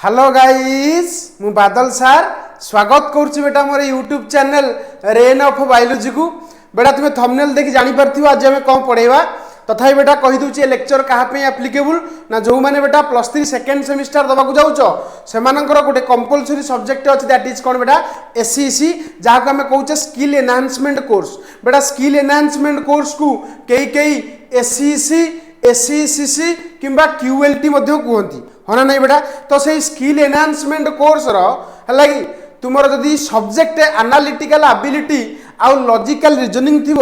Hello guys मु बादल सार स्वागत करुच्ची बेटा मोर YouTube channel rain of biology को बेटा तुम्हें थंबनेल देखि जानी पारथियो आज हमें कौन पढ़ेबा तथापि बेटा कहि दूची लेक्चर कहा पे एप्लीकेबल ना जो माने बेटा +3 सेकंड सेमिस्टर दबा को जाउचो से मानकर गोटे कंपलसरी सब्जेक्ट अछि दैट इज कोन बेटा एससीसी जहा को हमें कहउचे स्किल एनहांसमेंट कोर्स बेटा स्किल एनहांसमेंट कोर्स को कई एससीसी एससीसी किंबा क्यूएलटी मध्य कहती हाँ ना नहीं बेटा तो से स्किल एनहांसमेंट कोर्स है कि तुम जदि सब्जेक्ट एनालिटिकल एबिलिटी आउ लॉजिकल रीजनिंग थी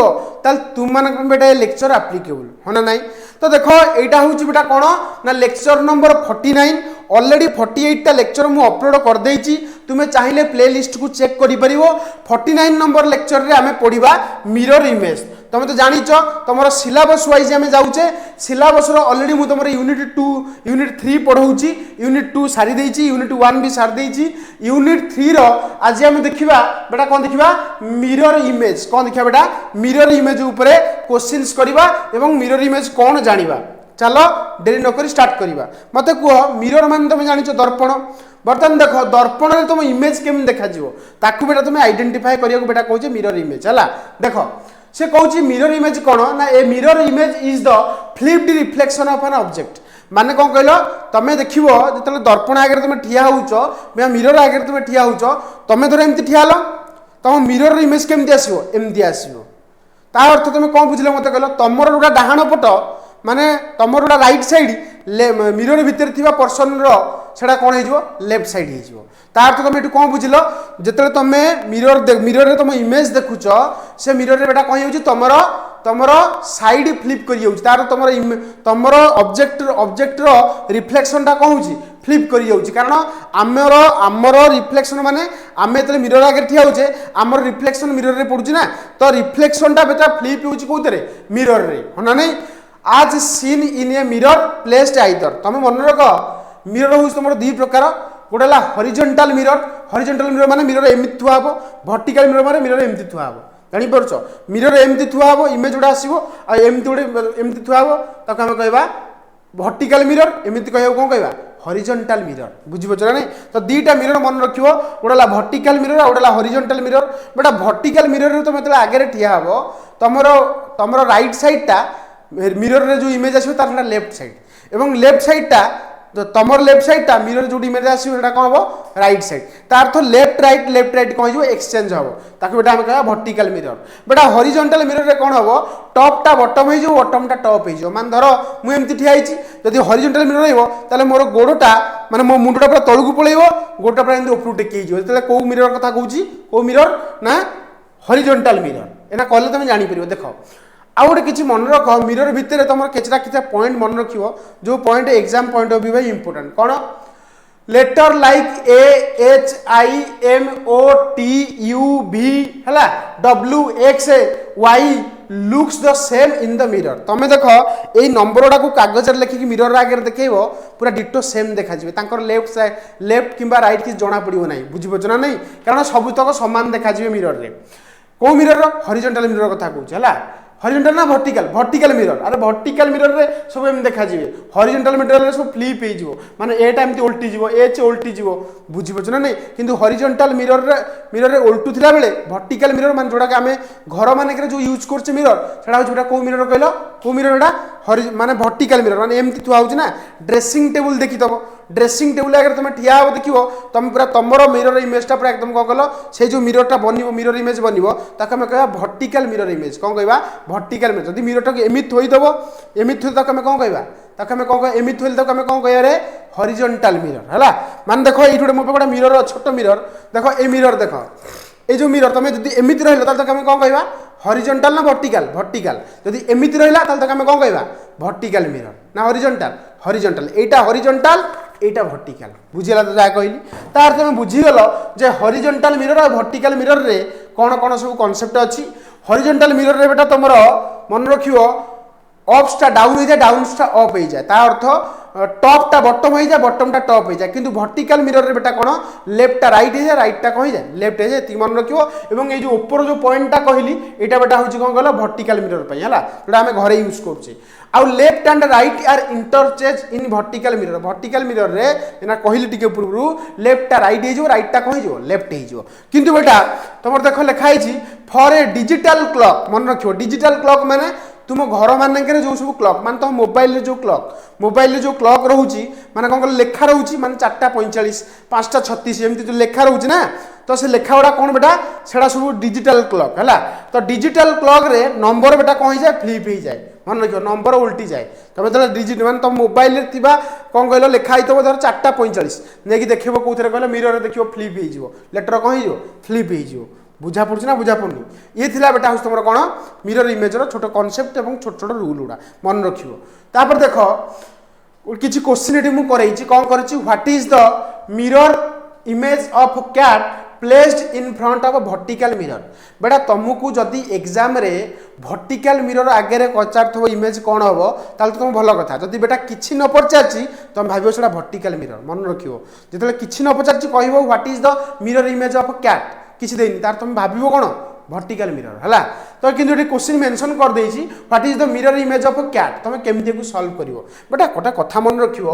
तुम मान बेटा ये लेक्चर एप्लीकेबल हाँ ना नहीं तो देख यहाँ हूँ बेटा कौन ना लेक्चर नंबर 49 ऑलरेडी 48 टा लेक्चर मु अपलोड कर देइची तुम्हें चाहिए प्ले लिस्ट को चेक करि परिवो 49 नंबर लेक्चर रे हमें पढ़िबा मिरर इमेज तुम तो जानिच तुम सिलेबस वाइज आम जाऊे सिलेबस ऑलरेडी मुझे तुम यूनिट 2 यूनिट 3 पढ़ाऊँगी यूनिट 2 सारी देइची यूनिट 1 भी सारी देइची यूनिट 3 आज आम देखा बेटा कौन देखा मिरर इमेज कौन देखा बेटा मिरर इमेज उपरे क्वेश्चंस करवा एवं मिरर इमेज कौन जानिबा चलो डेरी नक स्टार्ट करवा मत कह मिरर मान तुम जानिच दर्पण बर्तमान देख दर्पण में तुम इमेज केमी देखा ताकू बेटा तुम आइडेंटिफाई करिया बेटा कहूँ मिरर इमेज है देख से कहूँ मिरर इमेज कौन ना a mirror image is the flipped reflection of an object माने कौन कहल तुम देख जो दर्पण आगे तुम ठिया हो मिरर आगे तुम ठिया हो तुम धर एमती ठिया हेल तुम मिरर इमेज केमती आसो एमती आसो ता अर्थ तुम कौन बुझल मत कहल तुम गोटा डाहाण पट माने तुम गोटा राइट साइड मिरर भितर थी पर्सन रहा कौन हो लेफ्ट साइड हो अर्थ तुम ये कौन बुझल जो तुम मिरर रे तुम इमेज देखुच से मिरर रे बेटा कौन हो तुम साइड फ्लिप कर तुम ऑब्जेक्ट रिफ्लेक्शन टा कौन हो फ्लिप कर कारण आमर रिफ्लेक्शन माने आम जो मिरर आगे ठिया होचे आमर रिफ्लेक्शन मिरर रे पड़ुची ना तो रिफ्लेक्शन टा बेटा फ्लिप होची कोथरे मिरर रे होना नहीं आज seen in a mirror placed either तुम मन रख मिरर हूँ तुम दी प्रकार गोटे है हॉरिजॉन्टल मिरर माने मिरर एमती थुआ हम वर्टिकल मिरर माने मिरर एमती थुआ हम जापर मिरर एमती थुआ हम इमेज गुड़ा आसो एमती गोटे एमती थुआ हम ताको आम कहवा वर्टिकल मिरर एमती कह कौन कहवा हॉरिजॉन्टल मिरर बुझीपार ना नहीं तो दीटा मिरर मन रख गोटे है वर्टिकल मिरर और गोटे हॉरिजॉन्टल मिरर बेटा वर्टिकल मिरर तुम जो आगे ठिया हम तुम राइट साइड टा मिरर रे जो इमेज आसो तार लेफ्ट साइड एवं लेफ्ट साइड टा जो तुम लेफ्ट साइड टा मिरर जो इमेज आसो कौन हम राइट साइड तार अर्थ लेफ्ट राइट कौन हो एक्सचेंज हम ताकि बेटा आम कह वर्टिकल मिरर बेटा हॉरिजॉन्टल मिरर रे कौन हम टॉप टा बटम हो बटम टा टॉप हो मान धर मुझे ठिया जब हॉरिजॉन्टल मिरर हो मोर गोड़टा माने मो मुंडटा पूरा तलू पलैब गोड़टा पूरा उपरू टेक जो कौ मिरर कथा कहूँ कौ मिरर ना हॉरिजॉन्टल मिरर एना कहले तुम जापर देख आउ गोटे किसी मन रख मिरर भितर तुम किसी पॉइंट मन रख जो point exam point of view important कौन letter like A H I M O T U भी है W X Y looks the same in the mirror तुम देख ये नंबर गुड़ा कागज लिखिकी मिरर आगे देखेब पूरा डिटो सेम देखा लेफ्ट कि राइट किसी जना पड़ो ना बुझीपार ना नहीं कारण सबुतक सामान देखा मिरर रे कौ मिरर हॉरिजॉन्टल मिरर कथा कहूँ है हॉरिजॉन्टल ना वर्टिकल मिरर अरे वर्टिकल मिरर रे सब एम देखा हॉरिजॉन्टल मिरर रे सब फ्लिप हो माने एटा एमती उल्टी जीवो एच उल्टी जीवो बुझीपार ना नहीं किंतु हॉरिजॉन्टल मिरर रे उल्टू थिला बेले वर्टिकल मिरर माने जोड़ा आम घर मानक जो यूज करछे मिरर सेटा होछ कौ मिरर कहलो कौ मिरर एटा माने वर्टिकल मिरर माने एमती थुआ होछ ना ड्रेसिंग टेबल देखि तब ड्रेसिंग टेबल आगे तुम ठिया हो देख तुम पूरा तुम मिरर इमेजटा पूरा एकदम कौन कल से जो मिररटा बन मिरर इमेज बन ताको आम कह वर्टिकल मिरर इमेज कौन कहवा वर्टिकल इमेज जब मिररटा एमती थोईदेव एमती थोई ताको आम कौन कहवा ताको आम कौन एमती थोइले ताको आम कौन कह रे हॉरिजॉन्टल मिरर है मान देख ये गोटे मो गोटे मिरर छोट मिरर देख ए मिरर देख ये जो मिरर तुम जब एमती रहा ताको आम कौन कहवा हॉरिजॉन्टल ना वर्टिकल जब एमती रहा ताको आम कौन कहवा वर्टिकल मिरर ना हॉरिजॉन्टल एटा हॉरिजॉन्टल एटा वर्टिकल बुझीगला तो जहाँ कहली तार तुम बुझीगल जे हॉरिजॉन्टल मिरर और वर्टिकल मिरर रे कौन कौन सब कॉन्सेप्ट अच्छी हॉरिजॉन्टल मिरर रे बेटा तुम मन रखियो अप्सटा डाउन हो जाए डाउनसटा अप हो जाए ता अर्थ टॉपटा बॉटम हो जाए बॉटमटा टॉप हो जाए किंतु वर्टिकल मिरर रे बेटा कोन लेफ्टटा राइट हो जाए राइटटा कोन हो जाए लेफ्ट हो जाए ती मन रखियो एवं ए जो ऊपर जो पॉइंटटा कहली एटा बेटा होची कोन कहला वर्टिकल मिरर पई हला जोटा हमें घरे यूज करछे आउ left and right are interchange in vertical mirror रे एना कहली टिके पूर्वरु लेफ्टटा राइट हे जो राइटटा कोन हो लेफ्ट हे जो किंतु बेटा तमर देखो लिखा है फॉर ए डिजिटल क्लॉक मन रखियो डिजिटल क्लॉक माने तुम घर मानक जो सब क्लॉक मान तुम मोबाइल जो क्लॉक रोचे माने कौन लेखा रोचे माने 4:45 5:36 एमती जो लेखा रोचे ना तो से लेखा गुड़ा कौन बेटा सेटा सब डिजिटल क्लॉक है तो डिजिटल क्लॉक रे नंबर बेटा कौन जाए फ्लिप हो जाए मन रखियो नंबर उल्टी जाए तुम जो डिजिट मान तुम मोबाइल कौन कहल लिखाई थो धर 4:45 नहीं देखो कौन कहल मिरर देखो फ्लिप हो लेटर कौन हो फ्लिप हो बुझा पड़छ ना बुझा पड़नी ये थिला बेटा तुम कौन मिरर इमेज छोट कॉन्सेप्ट और छोट छोट रूल गुड़ा मन रखियो तापर देख किसी क्वेश्चन ये मुझे कौन कर what is the mirror image of cat placed in front of vertical mirror बेटा तुमको जदि एग्जाम रे वर्टिकल मिरर आगे पचार इमेज कौन हम ताल तुम भल कथा जदि बेटा किसी न पचार तुम भाव से वर्टिकल मिरर मन रखियो जो किसी न पचार कह what is the mirror image of cat किसी देनी तार तुम भाव कौन वर्टिकल मिरर है तो किंतु ये क्वेश्चन मेंशन कर देछि what is the mirror image of cat तुम केमिति सॉल्व करिवो बेटा गोटे कथा मन रखियो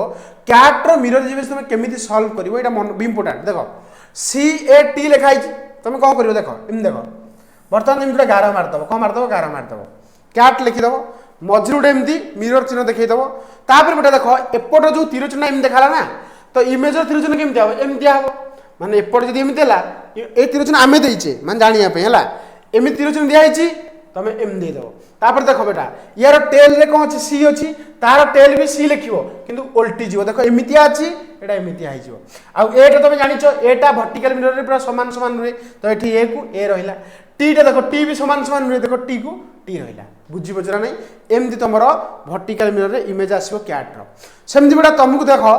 कैट रो मिरर इमेज तुम केमिति सॉल्व करिवो एटा मन इंपोर्टेंट देखो CAT लिखाई तुम कौन करिवो देखो इन देखो बर्तमान एमती गार मारदब कौन मारदब गार मारदब कैट लिखिदब मझे गोटे एमती मिरर चिन्ह देखईदब तापर बेटा देखो एपट जो तीर चिन्ह एम देखाला ना तो इमेज तीर चिन्ह केमती हम एमती हम माने एपट जदि एमती है ए तीर चिन्ह आम देचे माने जानिया है एमती तीर चिन्ह दिखाई तुम एम देदेव तापर देख बेटा यार टेल रे कौन अच्छी सी अच्छी तार टेल भी सी लिखो किंतु उल्टी जीव देख एमतिया अच्छी एटा एमतिया हो आउ एटा तुम जानिछ एटा वर्टिकल मिरर रे पूरा समान समान रुहे तो एठी ए को ए रहिला टी टा देखो टी भी समान समान रुहे देखो टी को टी रहिला बुझी पचरा नहीं एमती तुमर वर्टिकल मिरर रे इमेज आसीबो कैट रो सेमती बेटा तुमको देखो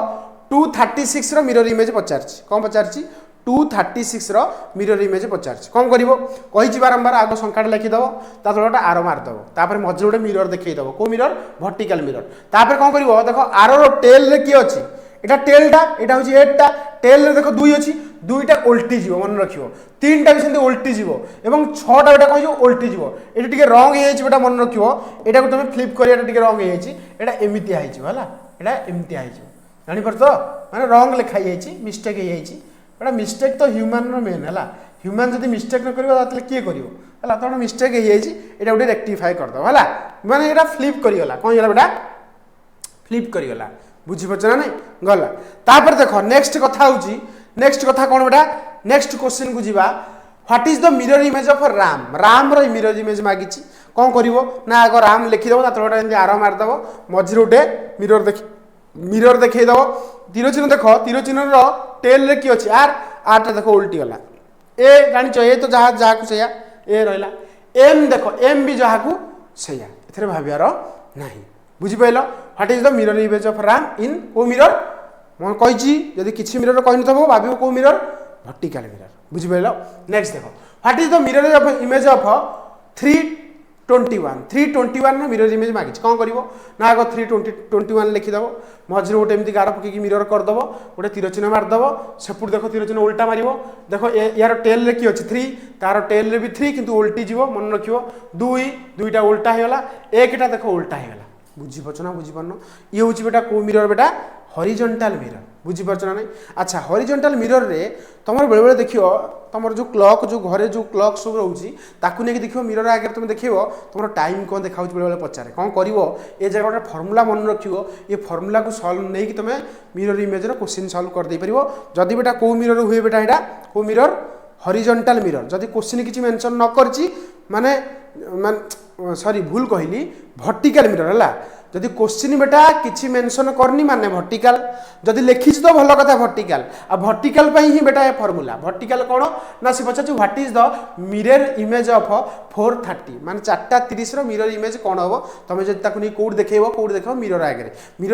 236 रो मिरर इमेज पचारछि कौन पचारछि 236 रो मिरर इमेज पचारछि कौन करिवो कहिछि बारंबार आगो संख्याटा लिखिदबो ता तळटा आरो मारदबो तापर मझे गोटे मिरर देखैदबो को मिरर वर्टिकल मिरर तापर कौन करिवो देखो आरो रो टेल रे की अछि एटा टेलटा एटा होछि एटा टेल रे देखो दुई अछि दुईटा उल्टी जीवो मन रखियो तीनटा भी सेंती उल्टी जीवो एवं छटा बेटा कहियो उल्टी जीवो एटा टिके रंग हे बेटा मन रखियो एटा को तुम फ्लिप करिया टिके रंग हे एटा एमिति आइछि हला एटा एमिति आइछि जानि परतो माने रंग लिखाई जाइछि मिस्टेक हे जाइछि एटा मिस्टेक तो ह्यूमन रो मेन हला ह्यूमन जदि मिस्टेक न करियो ताले किए करियो हला तो मिस्टेक हे जाइछि एटा उडे रेक्टिफाई कर दो हला माने एटा फ्लिप करियोला कोन होला बेटा फ्लिप करियोला बुझी पछना नै गला तापर देखो नेक्स्ट कथा होउची नेक्स्ट कथा कोन बेटा नेक्स्ट क्वेश्चन को जीवा what is the mirror image of Ram रो मिरर इमेज मागिछि कोन करिवो ना आगो राम लिखि दबो ता तोटा एंदी आरो मार दबो मझिर उठे मिरर देखै दबो तीर चिन्ह देखो तीर चिन्ह रो टेल रे की अछि आर आटा देखो उल्टी गला ए जानि छ ए तो जहा जहा को सया ए रहला एम देखो एम भी जहा को सया एथरे भाबियार नाही बुझी पाइलो what is the mirror image of Ram in को मिरर मन कहिछि यदि किछि मिरर कहि नथबो भाबियो को मिरर वर्टिकल मिरर बुझी पाइलो नेक्स्ट देखो what is the mirror of image of 321 नो मिरर इमेज मागिछ कोन करिवो ना आगो 321 लिखि दबो मझिर गोटे एमती गार पके की मिरर कर दबो गोटे तीर चिन्ह मार दबो सेपुर देखो तीर चिन्ह उल्टा मारिवो देखो यार टेल रे की अछि 3 तार टेल रे भी 3 किंतु उल्टी जीवो मन रखिवो 2 दुईटा उल्टा हे गला एकटा देखो उल्टा हे गला बुझी पछ ना बुझी पन्नो ये होची बेटा को मिरर बेटा हॉरिजॉन्टल मिरर बुझी पारछ ना नहीं अच्छा हॉरिजॉन्टल मिरर रे तमर बेले बेले देखियो तमर जो क्लॉक जो घरे जो क्लॉक सब रहउची ताकू ने देखियो मिरर आगे तुम देखियो तमर टाइम कोन देखाउची बेले बेले पचारे कोन करिवो ए जगह गोटे फार्मूला मन रखियो ये फार्मूला को सॉल्व नै कि तुम मिरर इमेज रो क्वेश्चन सॉल्व कर दे परिवो जदी बेटा को मिरर हुए बेटा एटा को मिरर हॉरिजॉन्टल मिरर जदी क्वेश्चन किछि मेंशन न करची माने सॉरी भूल कहली वर्टिकल मिरर हला जदि क्वेश्चन बेटा किछि मेंशन करनी माने वर्टिकल जदि लिखिछ तो भलो कथा वर्टिकल आ वर्टिकल पई ही बेटा ए फार्मूला वर्टिकल कोन ना से पछाछु what is the mirror image of 430 माने 4:30 रो मिरर इमेज कोन होबो तमे जदि ताकु नै कोड देखैबो मिरर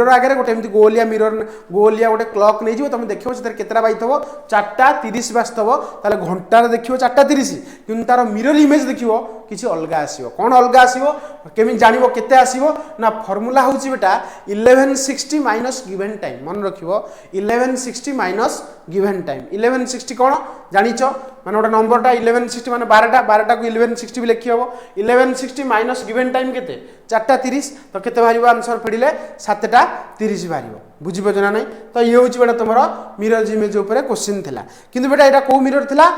आगे गोटे एमति गोलिया मिरर गोलिया गोटे क्लॉक नै जिवो तमे देखिबो सेतर केतरा बाइथबो 4:30 बास्तबो ताले घंटा रे देखिबो 4:30 किंतु तार मिरर इमेज देखिबो किछि अलगा आसीबो कोन अलगा आसीबो केमि जानिबो केते आसीबो ना फॉर्मूला होची बेटा 1160 माइनस गिवन टाइम मन रखिबो 1160 माइनस गिवन टाइम 1160 कोन जानिचो माने ओटा नंबरटा 1160 माने 12टा को 1160 भी लिखि हबो 1160 माइनस गिवन टाइम केते 4:30 तो केते भारिबो आंसर फेडिले 7:30 भारिबो बुझि पजो ना नै तो ये होची बेटा तमरो मिरर इमेज ऊपर क्वेश्चन थिला किंतु बेटा एटा को मिरर थिला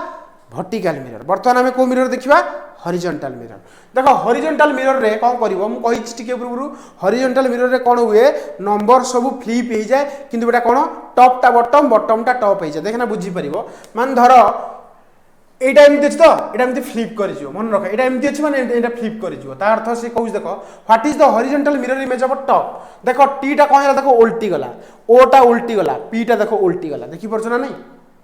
वर्टिकल मिरर वर्तमान हमें को मिरर देखिबा हॉरिजॉन्टल मिरर देखो हॉरिजॉन्टल मिरर रे कोन करबो मु कहि टिके पूर्व हॉरिजॉन्टल मिरर रे कोन हुए नंबर सब फ्लिप हो जाए किंतु बेटा कोन टॉप टा बॉटम टा टॉप हो जाए देखना बुझी परिबो मान धरो एटा एमति अछि तो एटा एमति फ्लिप करि जियो मन रख एटा एमति अछि माने एटा फ्लिप करि जियो ता अर्थ से कहू देखो what is the horizontal mirror image of top देखो टी टा कोन देखो उल्टी गला ओ टा उल्टी गला पी टा देखो उल्टी गला देखि परछ ना नहीं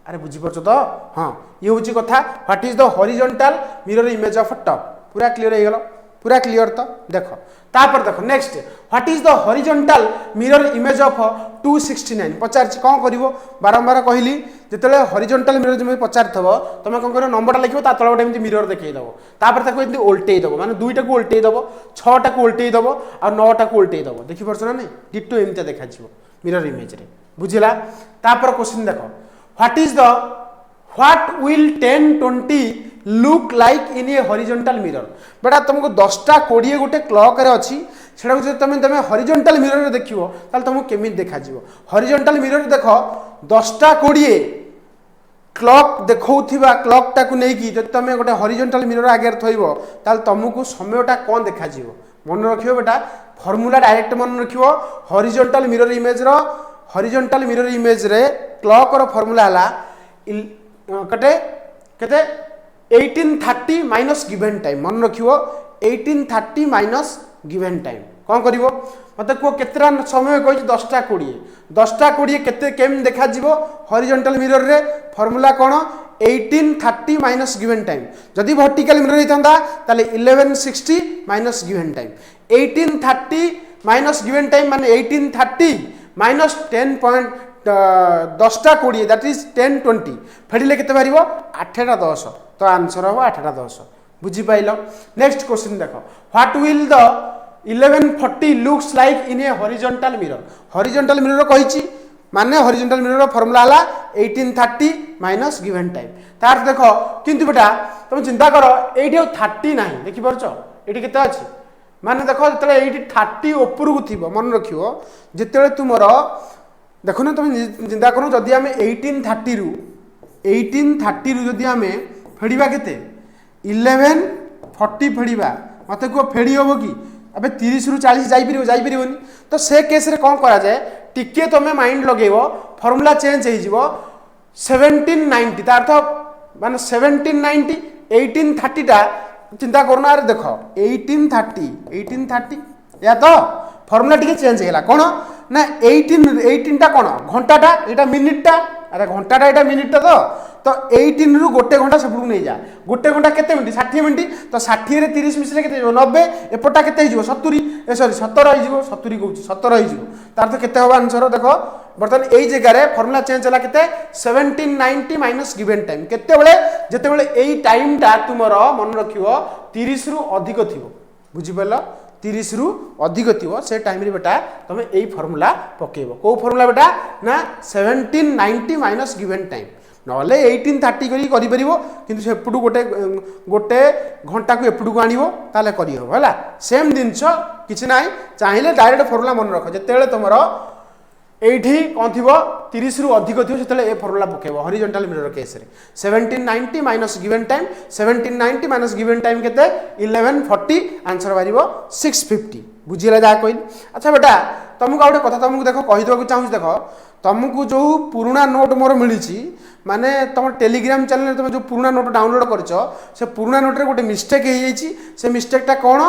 अरे बुझी परछ तो हां ये होची कथा what is the horizontal mirror image of top पूरा क्लियर हो गलो पूरा क्लियर तो देखो तापर देखो next what is the horizontal mirror image of 269 पचार कोन करिवो बारंबार कहली जेतेले हॉरिजॉन्टल मिरर इमेज पचार थबो तमे कोन करिवो नंबरटा लिखिवो ता तळ गोटे एमति मिरर देखै दबो तापर ताको एमति उल्टेई दबो माने दुईटा को उल्टेई दबो 6टा को उल्टेई दबो आ 9टा को उल्टेई दबो देखि परछ ना नै डिटो एमति देखा जिवो मिरर इमेज रे बुझिला तापर क्वेश्चन देखो what is the what will 10 20 look like in a horizontal mirror बेटा तुमको 10टा 20 गोटे क्लॉक रे अछि सेटा जे तमे हॉरिजॉन्टल मिरर रे देखिवो ताल तुमको केमि देखा जिवो हॉरिजॉन्टल मिरर रे देखो 10टा 20 क्लॉक देखौथिबा क्लॉक टा को नै की जे तमे गोटे हॉरिजॉन्टल मिरर आगे थइबो ताल तुमको समयटा कोन देखा जिवो मन रखियो बेटा फार्मूला डायरेक्ट मन रखियो हॉरिजॉन्टल मिरर इमेज रो हॉरिजॉन्टल मिरर इमेज रे क्लॉक रो फार्मूला हला कटे केते 1830 माइनस गिवन टाइम मन रखियो 1830 माइनस गिवन टाइम कोन करिवो मते को केतरा समय कहै 10टा 20 केते केम देखा जिवो हॉरिजॉन्टल मिरर रे फार्मूला कोन 1830 माइनस गिवन टाइम जदि वर्टिकल मिरर हितंदा ताले 1160 minus given time 1830 minus given time माने 1830 माइनस 10टा 20 दैट इज 10 20 फेडिले केते बारिवो 8टा 10 तो आंसर हो 8टा 10 बुझी पाइलो नेक्स्ट क्वेश्चन देखो what will the 1140 looks like in a horizontal mirror कहिची माने हॉरिजॉन्टल मिरर फार्मूला हला 1830 माइनस गिवन टाइम तार देखो किंतु बेटा तुम चिंता करो एठी 30 नाही देखि परछो एठी केते अछि माने देखो जतले एठी 30 ऊपर को थिबो मन रखियो जतले तुमरो देखो ना तुम चिंता करो जदि हमें 1830 रु जदि हमें फेडिबा केते 1140 फेडिबा मते को फेडी होबो कि अबे 30 रु 40 जाई परिबोनी तो से केस रे कोन करा जाय टिके तमे माइंड लगेबो फार्मूला चेंज हे जिवो 1790 ता अर्थ माने 1790 1830 टा चिंता करना रे देखो 1830 या तो फार्मूला टिके चेंज हेला कोन ना 18 टा कोन घंटाटा एटा मिनिट टा अरे घंटाटा एटा मिनिट टा तो 18 रु गोटे घंटा सबु नै जा गोटे घंटा केते मिनिट 60 मिनिट तो 60 रे 30 मिसले केते 90 एपटा केते हिजो 70 ए सॉरी 70 हिजो 70 कहूची 70 हिजो तार तो केते होबा आंसर देखो बर्तन एई जगह रे फार्मूला चेंज हला केते 1790 माइनस गिवन टाइम केते बेले जेते बेले एई टाइम टा तुमरो मन रखियो 30 रु अधिक थिबो बुझि परलो 30 रु अधिक थिबो से टाइम रे बेटा तमे एई फार्मूला पकेबो को फार्मूला बेटा ना 1790 माइनस गिवन टाइम नले 1830 करी परिबो किंतु सेपटू गोटे घंटा को एपटू को आनिबो ताले करी हो हला सेम दिनछ किछि नाही चाहिले डायरेक्ट फार्मूला मन रखो जेतेले तमरो एठी कोन थिबो 30 रु अधिक थिबो सेतेले ए फार्मूला पकेबो हॉरिजॉन्टल मिरर केस रे 1790 minus given time 1790 minus given time केते 1140 आंसर बारिबो 650 बुझिला जा कोइ अच्छा बेटा तुमको आउटे कथा तुमको देखो कहि दो चाहू देखो तुमको जो पुराना नोट मोर मिली माने तुम टेलीग्राम चैनल तुम जो पुराना नोट डाउनलोड करछो से पुराना नोट रे गोटे मिस्टेक हे जाइछि से मिस्टेक टा कोन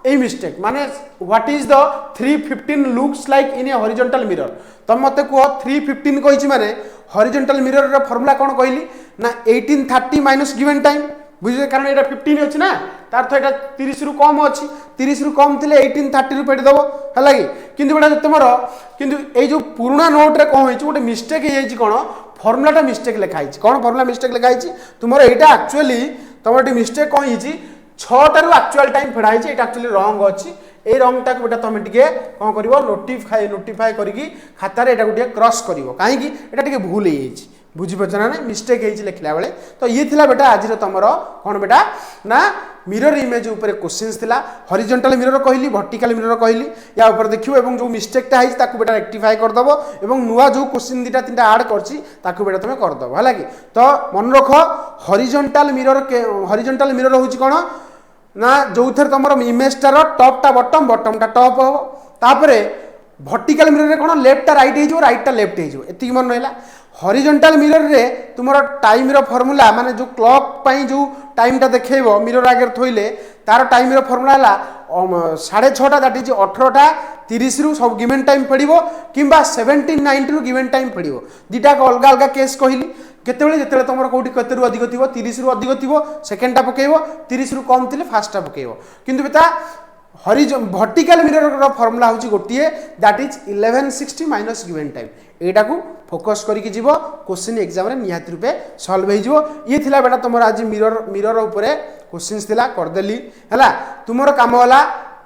ए मिस्टेक माने what is the 315 looks like in a horizontal mirror तुम मते को 315 कहिछि माने हॉरिजॉन्टल मिरर रे फार्मूला कोन कहली ना 1830 माइनस गिवन टाइम बुझे कारण एटा 15 अछि ना तार तो एटा 30 रु कम अछि 30 रु कम थिले 1830 रु पेड दबो हला कि किंतु बेटा तुमरो किंतु ए जो पुराना नोट रे कोन होइछि गोटे मिस्टेक हे जाइछि कोन फार्मूला टा मिस्टेक लिखा हिची कोन फार्मूला मिस्टेक लिखा हिची तुमरो एटा एक्चुअली तुमरो मिस्टेक कोन हिची 6 टा रु एक्चुअल टाइम फेडा हिची एटा एक्चुअली रॉन्ग अछि ए रंगटा को बेटा तुम टिके कौन कर नोटिफाए करके खातार एटा गोटे क्रॉस कर कहीं एटा टिके भूल हो जाए बुझीपार ना मिस्टेक हो लिखला बेले तो ये थिला बेटा आज तुम कौन बेटा ना मिरर इमेज ऊपर क्वेश्चंस थिला हॉरिजॉन्टल मिरर कहली वर्टिकल मिरर कहली या ऊपर देखियो एवं जो मिस्टेकटा है ताकू बेटा रेक्टिफाई कर दबो एवं नुआ जो क्वेश्चन दीटा तीनटा ऐड करछि ताकू बेटा तुम कर दबो हला कि तो मन रख हॉरिजॉन्टल मिरर होछि कोन ना जो थर तुम इमेजटार टॉपटा बॉटम बॉटमटा टॉप हो तापरे वर्टिकल मिरर रे कोन लेफ्टटा राइट हो राइटटा लेफ्ट हो एति मन रहला हॉरिजॉन्टल मिरर रे तुमर टाइम रो फार्मूला माने जो क्लॉक पई जो टाइमटा देखैबो मिरर आगे थोइले तार टाइम रो फार्मूला हला 6:30 दैट इज 18टा 30 रु सब गिवन टाइम पड़िबो किंबा 17:90 रु गिवन टाइम पड़िबो दीटा को अलग अलग केस कहली केतेबेले जेतेबेले तुमर कोठी कते रु अधिक थिबो 30 रु अधिक थिबो सेकंडटा पकेइबो 30 रु कम थिले फर्स्टटा पकेइबो किंतु बेटा वर्टिकल मिरर फॉर्मूला होची गोटिए that is 1160 minus given time एटा को फोकस करके जीवो क्वेश्चन एग्जाम रे निहाती रूपे सॉल्व हो जीवो ये थिला बेटा तुमर आज मिरर ऊपर क्वेश्चंस थिला कर देली हला तुमर काम होला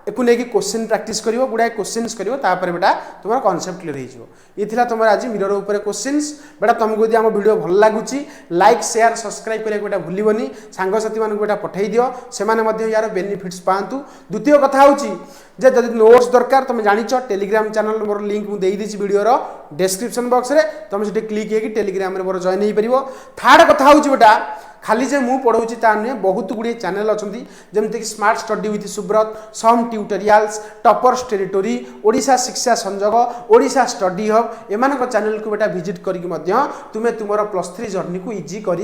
एकु नेकी क्वेश्चन प्रैक्टिस करिवो गुडा क्वेश्चंस करिवो तापर बेटा तुमर कांसेप्ट क्लियर हो जीवो ये थिला तुमर आज मिरर ऊपर क्वेश्चंस बेटा तुमको यदि हम वीडियो भल लागुची लाइक शेयर सब्सक्राइब करिया बेटा भूलिबोनी सांग साथी मानक बेटा पठेई दियो से माने मध्ये यार बेनिफिट्स पांतु द्वितीय कथा होची जे जदि नोट्स दरकार तुम जानिछ टेलीग्राम चैनल मोर लिंक मु देई दिछि वीडियो रो डिस्क्रिप्शन बॉक्स रे तुम सेठी क्लिक हेकी टेलीग्राम रे मोर जॉइन हेई परिवो थर्ड कथा होची बेटा खाली जे मु पढ़ाऊँ ता नुहे बहुत गुड़े चैनल अच्छा जमीक स्मार्ट स्टडी विथ सुब्रत सम tutorials toppers territory Odisha Shiksha Sanjog Odisha study hub एमान चैनल को बेटा विजिट करके तुम्हें तुम +3 जर्नी को इजी कर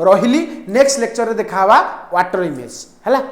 रही नेक्स्ट लेक्चर रे देखा वाटर इमेज है।